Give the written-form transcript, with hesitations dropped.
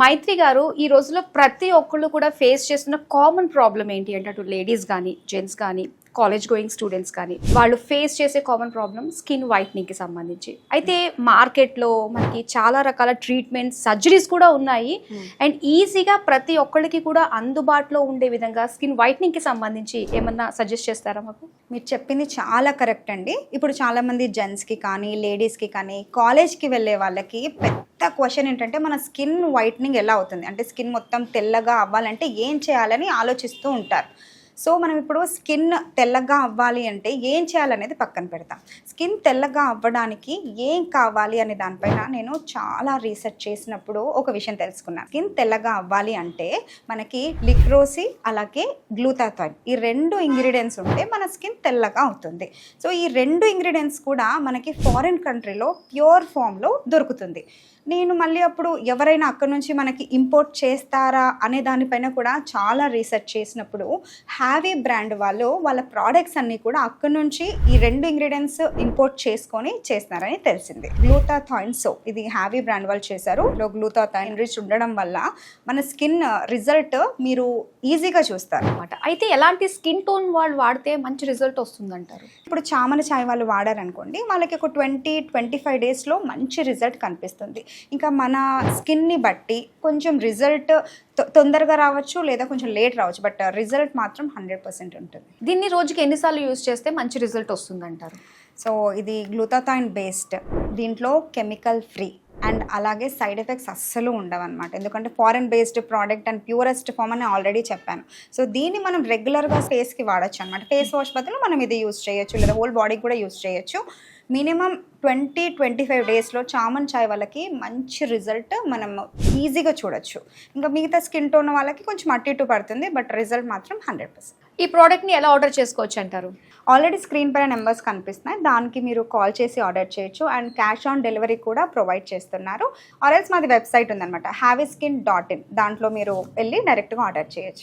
మైత్రి గారు, ఈ రోజుల్లో ప్రతి ఒక్కళ్ళు కూడా ఫేస్ చేస్తున్న కామన్ ప్రాబ్లం ఏంటి అంటే, అటు లేడీస్ కానీ జెంట్స్ కానీ కాలేజ్ గోయింగ్ స్టూడెంట్స్ కానీ వాళ్ళు ఫేస్ చేసే కామన్ ప్రాబ్లం స్కిన్ వైట్నింగ్కి సంబంధించి. అయితే మార్కెట్లో మనకి చాలా రకాల ట్రీట్మెంట్స్, సర్జరీస్ కూడా ఉన్నాయి. అండ్ ఈజీగా ప్రతి ఒక్కళ్ళకి కూడా అందుబాటులో ఉండే విధంగా స్కిన్ వైట్నింగ్కి సంబంధించి ఏమన్నా సజెస్ట్ చేస్తారా మాకు? మీరు చెప్పింది చాలా కరెక్ట్ అండి. ఇప్పుడు చాలామంది జెంట్స్కి కానీ లేడీస్కి కానీ కాలేజ్కి వెళ్ళే వాళ్ళకి పెద్ద క్వశ్చన్ ఏంటంటే, మన స్కిన్ వైట్నింగ్ ఎలా అవుతుంది, అంటే స్కిన్ మొత్తం తెల్లగా అవ్వాలంటే ఏం చేయాలని ఆలోచిస్తూ ఉంటారు. సో మనం ఇప్పుడు స్కిన్ తెల్లగా అవ్వాలి అంటే ఏం చేయాలనేది పక్కన పెడతాం. స్కిన్ తెల్లగా అవ్వడానికి ఏం కావాలి అనే దానిపైన నేను చాలా రీసెర్చ్ చేసినప్పుడు ఒక విషయం తెలుసుకున్నాను. స్కిన్ తెల్లగా అవ్వాలి అంటే మనకి లిక్రోసి అలాగే గ్లూటాథైన్, ఈ 2 ఇంగ్రీడియంట్స్ ఉంటే మన స్కిన్ తెల్లగా అవుతుంది. సో ఈ 2 ఇంగ్రీడియంట్స్ కూడా మనకి ఫారిన్ కంట్రీలో ప్యూర్ ఫామ్లో దొరుకుతుంది. నేను మళ్ళీ అప్పుడు ఎవరైనా అక్కడ నుంచి మనకి ఇంపోర్ట్ చేస్తారా అనే దానిపైన కూడా చాలా రీసెర్చ్ చేసినప్పుడు హ్యావీ బ్రాండ్ వాళ్ళు వాళ్ళ ప్రోడక్ట్స్ అన్నీ కూడా అక్కడ నుంచి ఈ 2 ఇంగ్రీడియంట్స్ ఇంపోర్ట్ చేసుకొని చేస్తున్నారని తెలిసింది. గ్లూటాథైన్ సోప్, ఇది హ్యావీ బ్రాండ్ వాళ్ళు చేశారు. గ్లూటాథైన్ రిచ్ ఉండడం వల్ల మన స్కిన్ రిజల్ట్ మీరు ఈజీగా చూస్తారు అనమాట. అయితే ఎలాంటి స్కిన్ టోన్ వాళ్ళు వాడితే మంచి రిజల్ట్ వస్తుందంటారు? ఇప్పుడు చామన ఛాయ్ వాళ్ళు వాడారనుకోండి, వాళ్ళకి ఒక 20-25 డేస్లో మంచి రిజల్ట్ కనిపిస్తుంది. ఇంకా మన స్కిన్ని బట్టి కొంచెం రిజల్ట్ తొందరగా రావచ్చు లేదా కొంచెం లేట్ రావచ్చు, బట్ రిజల్ట్ మాత్రం 100% ఉంటుంది. దీన్ని రోజుకి ఎన్నిసార్లు యూజ్ చేస్తే మంచి రిజల్ట్ వస్తుందంటారు? సో ఇది గ్లూటాథైన్ బేస్డ్, దీంట్లో కెమికల్ ఫ్రీ అండ్ అలాగే సైడ్ ఎఫెక్ట్స్ అస్సలు ఉండవన్నమాట. ఎందుకంటే foreign based product and purest form అని ఆల్రెడీ చెప్పాను. సో దీన్ని మనం రెగ్యులర్గా ఫేస్కి వాడచ్చు అనమాట. ఫేస్ వాష్ బదులు మనం ఇది యూజ్ చేయొచ్చు, లేదా హోల్ బాడీకి కూడా యూజ్ చేయొచ్చు. మినిమం 20-25 డేస్లో చామన్ చాయ్ వాళ్ళకి మంచి రిజల్ట్ మనం ఈజీగా చూడొచ్చు. ఇంకా మిగతా స్కిన్ టోన్ వాళ్ళకి కొంచెం అటు ఇటు పడుతుంది, బట్ రిజల్ట్ మాత్రం 100%. ఈ ప్రోడక్ట్ని ఎలా ఆర్డర్ చేసుకోవచ్చు అంటారు? ఆల్రెడీ స్క్రీన్ పైన నెంబర్స్ కనిపిస్తున్నాయి, దానికి మీరు కాల్ చేసి ఆర్డర్ చేయొచ్చు. అండ్ క్యాష్ ఆన్ డెలివరీ కూడా ప్రొవైడ్ చేస్తున్నారు. ఆర్ఎల్స్ మాది వెబ్సైట్ ఉందన్నమాట, havyskin.in, దాంట్లో మీరు వెళ్ళి డైరెక్ట్గా ఆర్డర్ చేయొచ్చు.